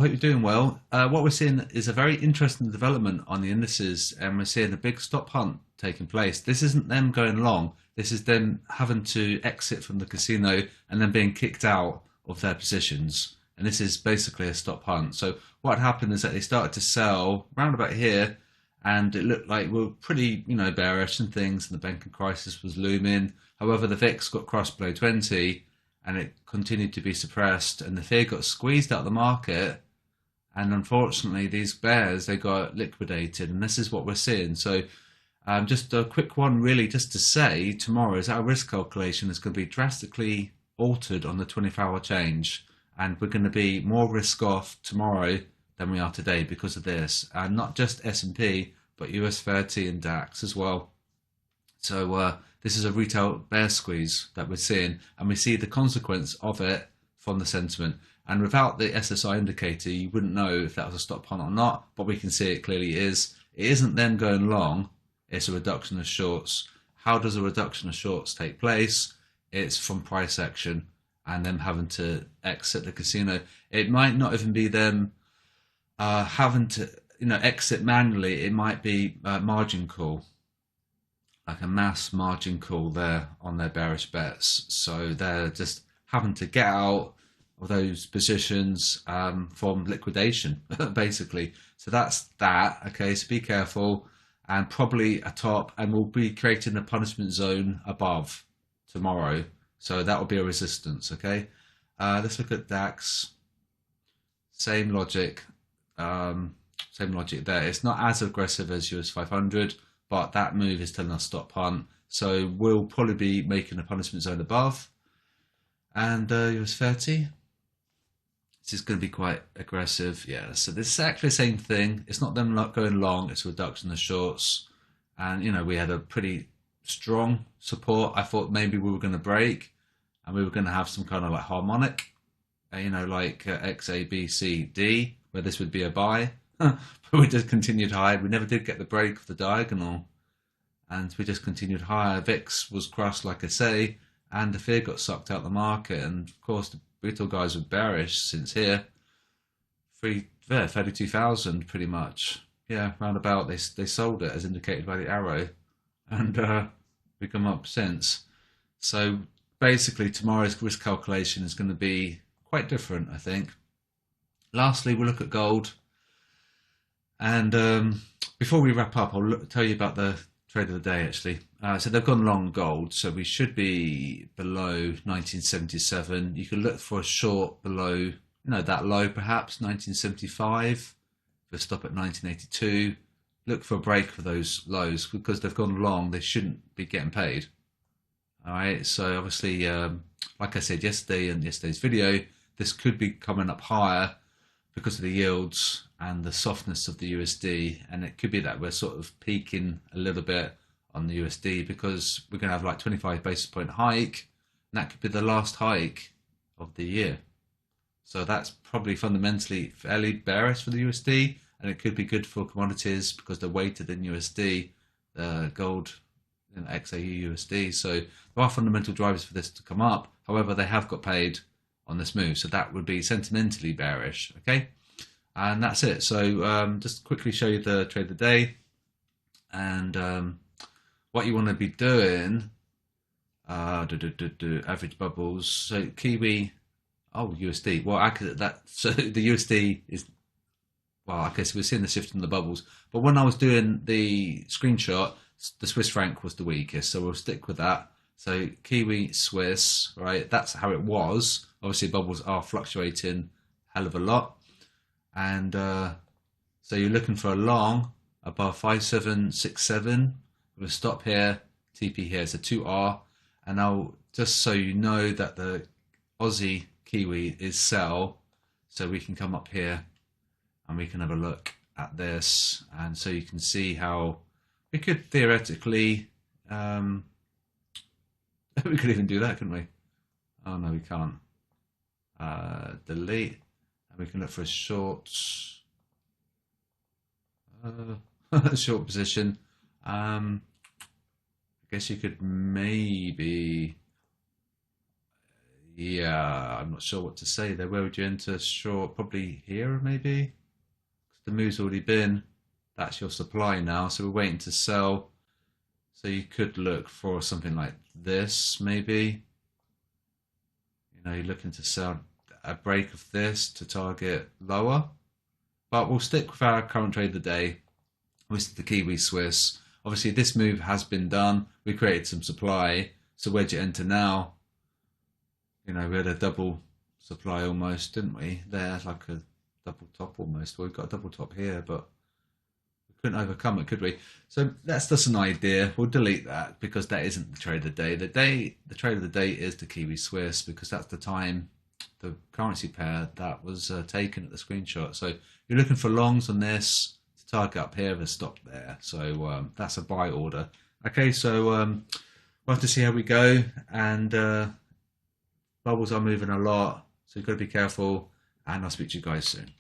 Hope you're doing well. What we're seeing is a very interesting development on the indices, and we're seeing a big stop hunt taking place. This isn't them going long. This is them having to exit from the casino and then being kicked out of their positions. And this is basically a stop hunt. So what happened is that they started to sell round about here, and it looked like we were pretty, bearish and things, and the banking crisis was looming. However, the VIX got crossed below 20, and it continued to be suppressed, and the fear got squeezed out of the market, and unfortunately these bears, they got liquidated, and this is what we're seeing. So just a quick one really, just to say tomorrow is our risk calculation is going to be drastically altered on the 24-hour change, and we're going to be more risk off tomorrow than we are today because of this, and not just S&P but US 30 and DAX as well. So this is a retail bear squeeze that we're seeing, and we see the consequence of it from the sentiment. And without the SSI indicator, you wouldn't know if that was a stop hunt or not, but we can see it clearly is. It isn't them going long, it's a reduction of shorts. How does a reduction of shorts take place? It's from price action and them having to exit the casino. It might not even be them having to exit manually. It might be margin call, like a mass margin call there on their bearish bets. So they're just having to get out of those positions from liquidation, basically. So that's that. Okay, so be careful, and probably a top, and we'll be creating a punishment zone above tomorrow. So that will be a resistance. Okay, let's look at DAX. Same logic. Same logic there. It's not as aggressive as US 500, but that move is telling us stop hunt. So we'll probably be making a punishment zone above. And US 30. This is going to be quite aggressive. Yeah, so this is actually the same thing. It's not them not going long, it's a reduction of shorts. And, we had a pretty strong support. I thought maybe we were going to break and we were going to have some kind of like harmonic, like X, A, B, C, D, where this would be a buy. But we just continued high. We never did get the break of the diagonal, and we just continued higher. VIX was crushed, like I say, and the fear got sucked out the market. And of course, the retail guys were bearish since here, 32,000 pretty much. Yeah, roundabout. They sold it as indicated by the arrow, and we come up since. So basically, tomorrow's risk calculation is going to be quite different, I think. Lastly, we'll look at gold. And before we wrap up, I'll tell you about the trade of the day, actually. So they've gone long gold, so we should be below 1977. You can look for a short below, that low perhaps, 1975. We'll stop at 1982. Look for a break for those lows, because they've gone long, they shouldn't be getting paid. All right, so obviously, like I said yesterday in yesterday's video, this could be coming up higher because of the yields and the softness of the USD, and it could be that we're sort of peaking a little bit on the USD because we're going to have like 25 basis point hike, and that could be the last hike of the year. So that's probably fundamentally fairly bearish for the USD, and it could be good for commodities because they're weighted in USD, gold and XAU USD. So there are fundamental drivers for this to come up. However, they have got paid on this move, so that would be sentimentally bearish. Okay, and that's it. So just quickly show you the trade of the day, and what you want to be doing. Average bubbles. So Kiwi, USD. Well, so the USD is, well, okay, so we're seeing the shift in the bubbles, but when I was doing the screenshot, the Swiss franc was the weakest, so we'll stick with that. So Kiwi, Swiss, right? That's how it was. Obviously, bubbles are fluctuating a hell of a lot, and so you're looking for a long above 5767 with a stop here, TP here. So 2R, and now just so you know that the Aussie Kiwi is sell, so we can come up here and we can have a look at this, and so you can see how we could theoretically. We could even do that, couldn't we? Oh no, we can't. Delete, and we can look for a short short position. I guess you could maybe, Yeah, I'm not sure what to say there. Where would you enter short? Probably here, maybe? 'Cause the move's already been. That's your supply now, so we're waiting to sell. So you could look for something like this, maybe. You know, you're looking to sell a break of this to target lower. But we'll stick with our current trade of the day, which is the Kiwi Swiss. Obviously, this move has been done. We created some supply. So where'd you enter now? You know, we had a double supply almost, didn't we? There, like a double top almost. Well, we've got a double top here, but we couldn't overcome it, could we? So that's just an idea. We'll delete that because that isn't the trade of the day. The trade of the day is the Kiwi Swiss because that's the time, the currency pair that was taken at the screenshot. So you're looking for longs on this to target up here with a stop there. So that's a buy order. Okay, so we'll have to see how we go, and bubbles are moving a lot, so you've got to be careful, and I'll speak to you guys soon.